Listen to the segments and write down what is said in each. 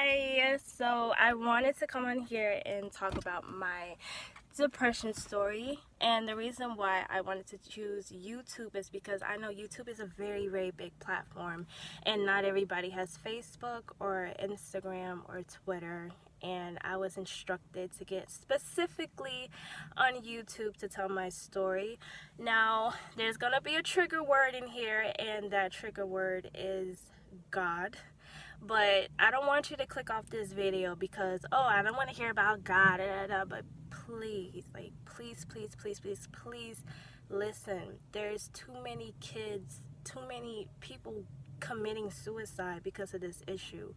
Hi, so I wanted to come on here and talk about my depression story, and the reason why I wanted to choose YouTube is because I know YouTube is a very big platform, and not everybody has Facebook or Instagram or Twitter, and I was instructed to get specifically on YouTube to tell my story. Now there's gonna be a trigger word in here, and that trigger word is God. But I don't want you to click off this video because, oh, I don't want to hear about God, but please, like, please listen. There's too many kids, too many people committing suicide because of this issue.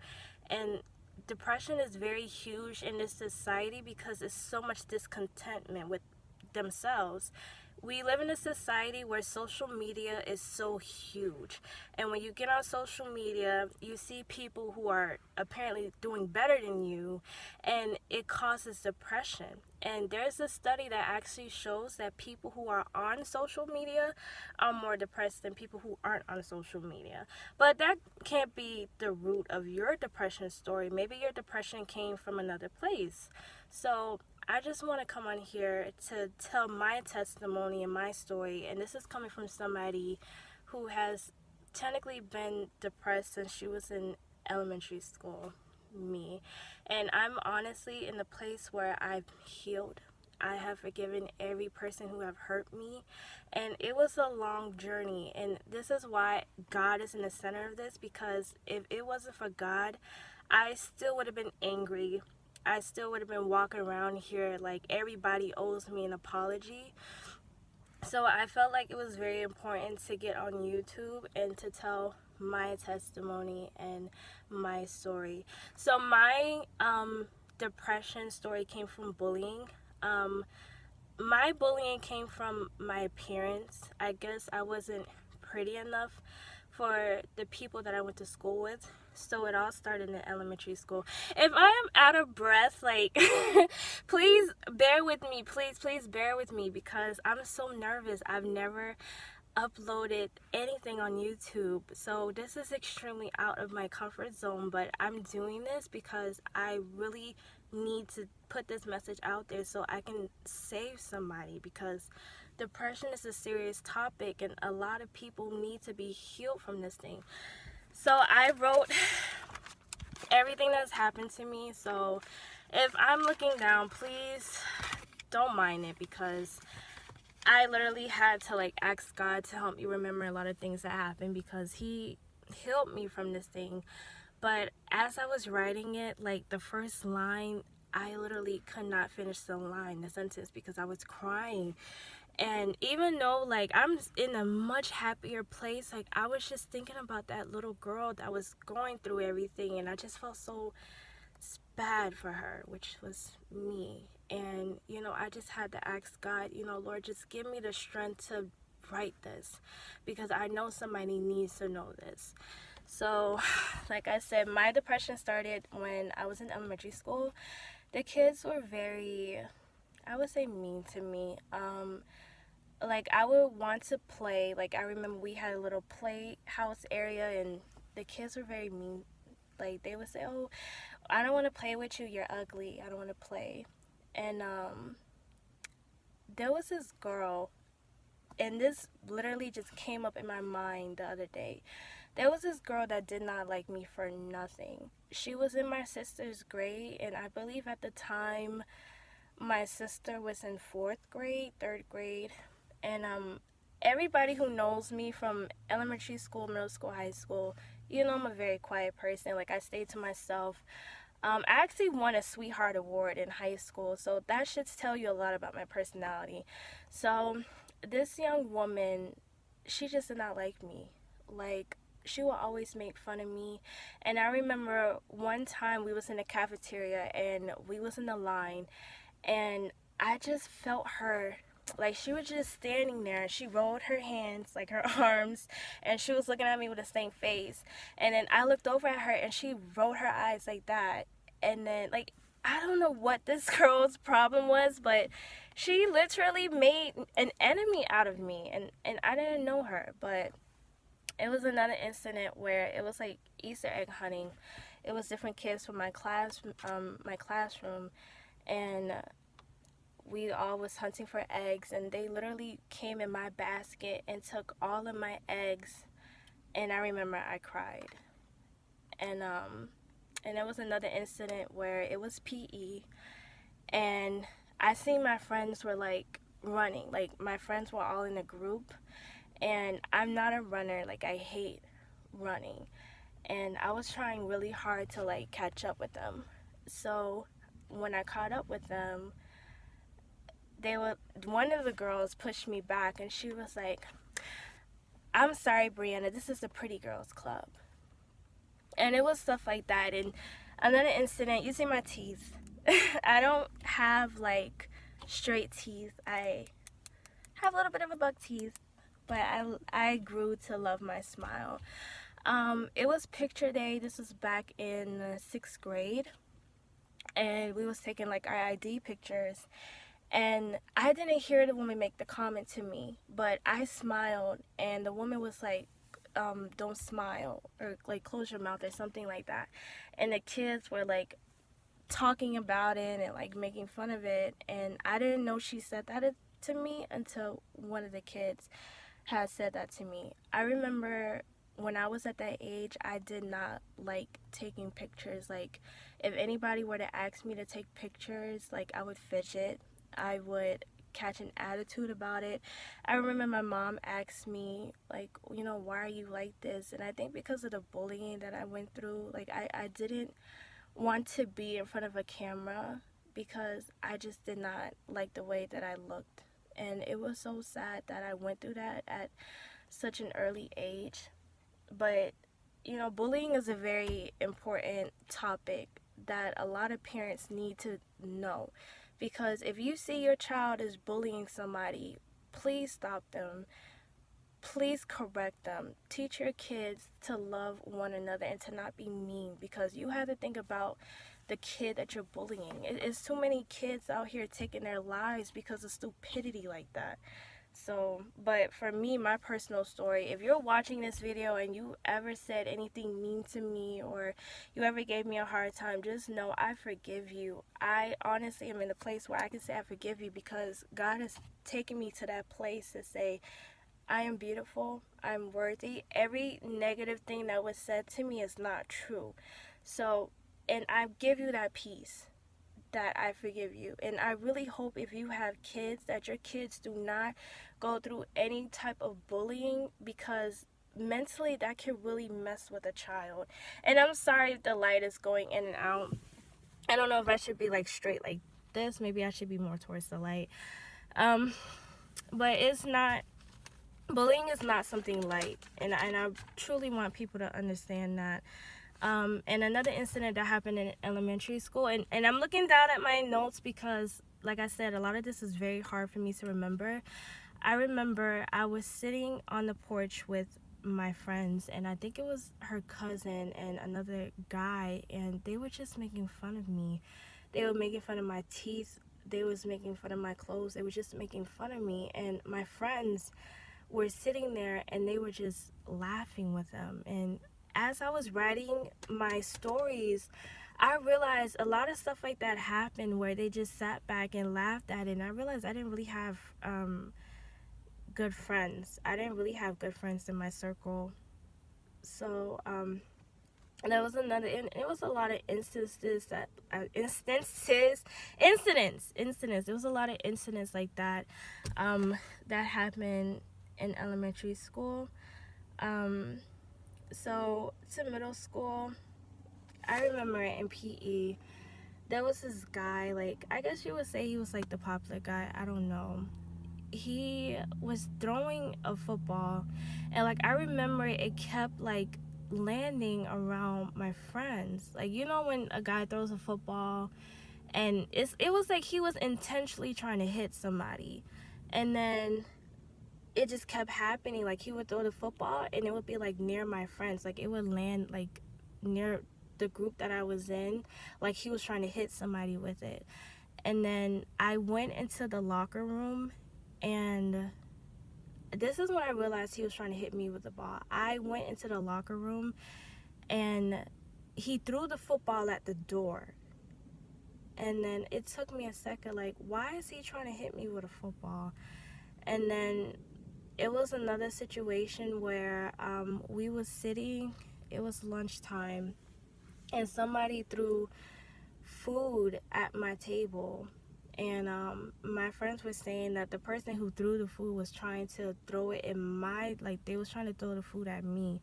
And depression is very huge in this society because there's so much discontentment with themselves. We live in a society where social media is so huge, and when you get on social media you see people who are apparently doing better than you, and it causes depression. And there's a study that actually shows that people who are on social media are more depressed than people who aren't on social media. But that can't be the root of your depression story. Maybe your depression came from another place. So I just want to come on here to tell my testimony and my story, and this is coming from somebody who has technically been depressed since she was in elementary school, me. And I'm honestly in the place where I've healed. I have forgiven every person who have hurt me, and it was a long journey, and this is why God is in the center of this, because if it wasn't for God, I still would have been angry. I still would have been walking around here like everybody owes me an apology. So I felt like it was very important to get on YouTube and to tell my testimony and my story. So my depression story came from bullying. My bullying came from my appearance. I guess I wasn't pretty enough for the people that I went to school with. So it all started in elementary school. If I am out of breath, like, please bear with me. Please bear with me because I'm so nervous. I've never uploaded anything on YouTube. So this is extremely out of my comfort zone, but I'm doing this because I really need to put this message out there so I can save somebody, because depression is a serious topic and a lot of people need to be healed from this thing. So I wrote everything that's happened to me. So if I'm looking down, please don't mind it, because I literally had to like ask God to help me remember a lot of things that happened, because he healed me from this thing. But as I was writing it, like the first line, I literally could not finish the sentence, because I was crying. And even though like I'm in a much happier place, like I was just thinking about that little girl that was going through everything, and I just felt so bad for her, which was me. And I just had to ask God, Lord, just give me the strength to write this, because I know somebody needs to know this. So like I said, my depression started when I was in elementary school. The kids were very, I would say, mean to me. Like I would want to play. Like I remember we had a little playhouse area, and the kids were very mean. Like they would say, "Oh, I don't want to play with you. You're ugly. I don't want to play." And there was this girl, and this literally just came up in my mind the other day. There was this girl that did not like me for nothing. She was in my sister's grade, and I believe at the time my sister was in 3rd grade. And everybody who knows me from elementary school, middle school, high school, I'm a very quiet person. Like I stay to myself. I actually won a sweetheart award in high school, so that should tell you a lot about my personality. So this young woman, she just did not like me. Like she would always make fun of me. And I remember one time we was in the cafeteria and we was in the line, and I just felt her. Like she was just standing there, and she rolled her hands, like her arms, and she was looking at me with the same face. And then I looked over at her, and she rolled her eyes like that. And then, like, I don't know what this girl's problem was, but she literally made an enemy out of me, and I didn't know her. But it was another incident where it was like Easter egg hunting. It was different kids from my classroom, and we all was hunting for eggs, and they literally came in my basket and took all of my eggs. And I remember I cried. And there was another incident where it was PE, and I seen my friends were like running, like my friends were all in a group, and I'm not a runner, like I hate running, and I was trying really hard to like catch up with them. So when I caught up with them, they were one of the girls pushed me back, and she was like, "I'm sorry, Brianna, this is the pretty girls club." And it was stuff like that. And another incident, you see my teeth. I don't have like straight teeth. I have a little bit of a buck teeth, but I grew to love my smile. It was picture day. This was back in 6th grade, and we was taking like our ID pictures, and I didn't hear the woman make the comment to me, but I smiled, and the woman was like, don't smile, or like close your mouth, or something like that. And the kids were like talking about it and like making fun of it, and I didn't know she said that to me until one of the kids had said that to me. I remember when I was at that age, I did not like taking pictures. Like, if anybody were to ask me to take pictures, like, I would fidget. I would catch an attitude about it. I remember my mom asked me, like, you know, why are you like this? And I think because of the bullying that I went through, like, I didn't want to be in front of a camera because I just did not like the way that I looked. And it was so sad that I went through that at such an early age. But, you know, bullying is a very important topic that a lot of parents need to know. Because if you see your child is bullying somebody, please stop them. Please correct them. Teach your kids to love one another and to not be mean, because you have to think about the kid that you're bullying. It's too many kids out here taking their lives because of stupidity like that. So, but for me, my personal story, if you're watching this video and you ever said anything mean to me, or you ever gave me a hard time, just know I forgive you. I honestly am in a place where I can say I forgive you, because God has taken me to that place to say, I am beautiful, I'm worthy. Every negative thing that was said to me is not true. So, and I give you that peace, that I forgive you. And I really hope, if you have kids, that your kids do not go through any type of bullying, because mentally that can really mess with a child. And I'm sorry if the light is going in and out. I don't know if I should be like straight like this. Maybe I should be more towards the light. But it's not, bullying is not something light, and I truly want people to understand that. And another incident that happened in elementary school, and I'm looking down at my notes because, like I said, a lot of this is very hard for me to remember. I remember I was sitting on the porch with my friends, and I think it was her cousin and another guy, and they were just making fun of me. They were making fun of my teeth. They was making fun of my clothes. They were just making fun of me, and my friends were sitting there and they were just laughing with them. And as I was writing my stories, I realized a lot of stuff like that happened where they just sat back and laughed at it. And I realized I didn't really have good friends. I didn't really have good friends in my circle. So there was another, and it was a lot of incidents. There was a lot of incidents like that that happened in elementary school. So to middle school, I remember in PE, there was this guy, like, I guess you would say he was like the popular guy, I don't know. He was throwing a football, and like I remember it kept like landing around my friends. Like, you know when a guy throws a football and it was like he was intentionally trying to hit somebody, and then it just kept happening. Like, he would throw the football and it would be like near my friends, like it would land like near the group that I was in, like he was trying to hit somebody with it. And then I went into the locker room, and this is when I realized he was trying to hit me with the ball. I went into the locker room, and he threw the football at the door. And then it took me a second, like, why is he trying to hit me with a football? And then it was another situation where we was sitting, it was lunchtime, and somebody threw food at my table. And my friends were saying that the person who threw the food was trying to throw it in my, like, they was trying to throw the food at me.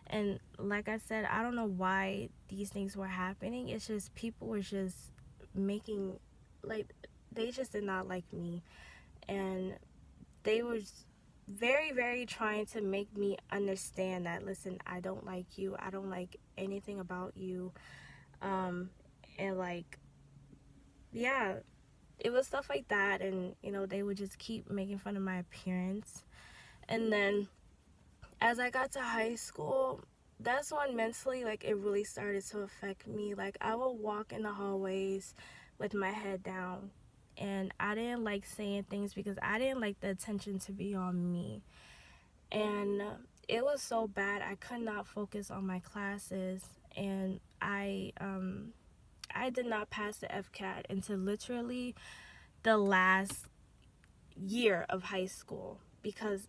And like I said, I don't know why these things were happening. It's just people were just making, like, they just did not like me. And they were very, very trying to make me understand that, listen, I don't like you. I don't like anything about you. And like, yeah, it was stuff like that. And, you know, they would just keep making fun of my appearance. And then as I got to high school, that's when mentally, like, it really started to affect me. Like, I would walk in the hallways with my head down, and I didn't like saying things because I didn't like the attention to be on me. And it was so bad, I could not focus on my classes. And I did not pass the FCAT until literally the last year of high school, because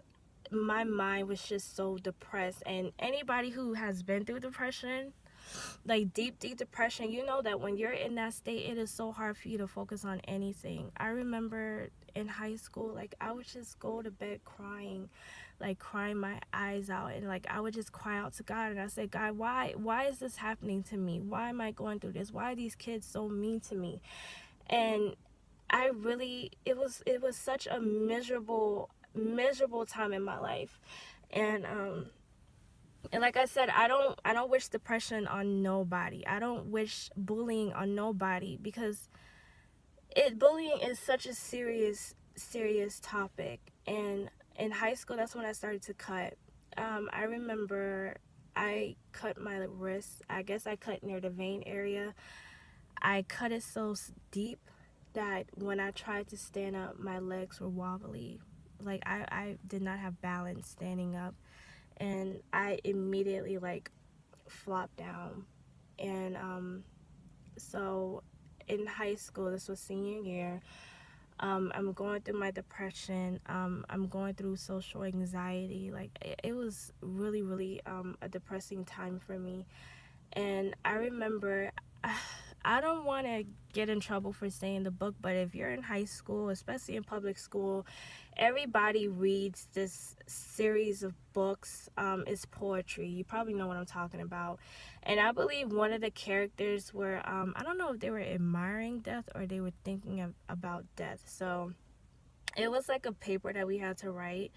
my mind was just so depressed. And anybody who has been through depression, like deep depression, you know that when you're in that state, it is so hard for you to focus on anything. I remember in high school, like, I would just go to bed crying, like crying my eyes out. And like, I would just cry out to God, and I said, God, why is this happening to me? Why am I going through this? Why are these kids so mean to me? And I really, it was such a miserable time in my life. And like I said, I don't wish depression on nobody. I don't wish bullying on nobody, because bullying is such a serious topic. And in high school, that's when I started to cut. I remember I cut my wrist. I guess I cut near the vein area. I cut it so deep that when I tried to stand up, my legs were wobbly. Like, I did not have balance standing up, and I immediately, like, flopped down. And so in high school, this was senior year, I'm going through my depression. I'm going through social anxiety. Like, it was really, really a depressing time for me. And I remember, I don't want to get in trouble for saying the book, but if you're in high school, especially in public school, everybody reads this series of books. It's poetry. You probably know what I'm talking about. And I believe one of the characters were, I don't know if they were admiring death or they were thinking about death. So it was like a paper that we had to write.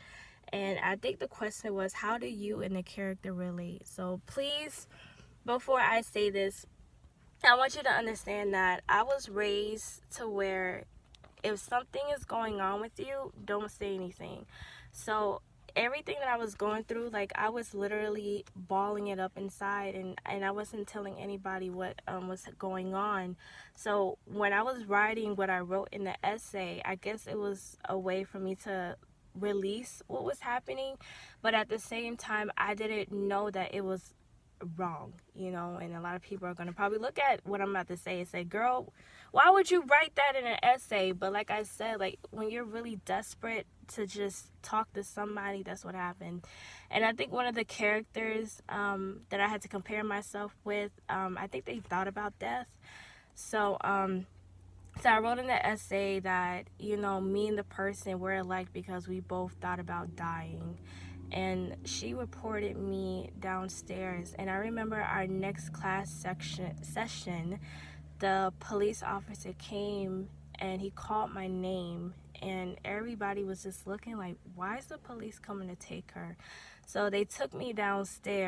And I think the question was, how do you and the character relate? So please, before I say this, I want you to understand that I was raised to where if something is going on with you, don't say anything. So everything that I was going through, like, I was literally balling it up inside, and I wasn't telling anybody what was going on. So when I was writing what I wrote in the essay, I guess it was a way for me to release what was happening, but at the same time, I didn't know that it was wrong, you know. And a lot of people are going to probably look at what I'm about to say and say, girl, why would you write that in an essay? But like I said, like, when you're really desperate to just talk to somebody, that's what happened. And I think one of the characters that I had to compare myself with, I think they thought about death. So so I wrote in the essay that, you know, me and the person were alike because we both thought about dying. And she reported me downstairs. And I remember our next class session, the police officer came and he called my name. And everybody was just looking like, why is the police coming to take her? So they took me downstairs.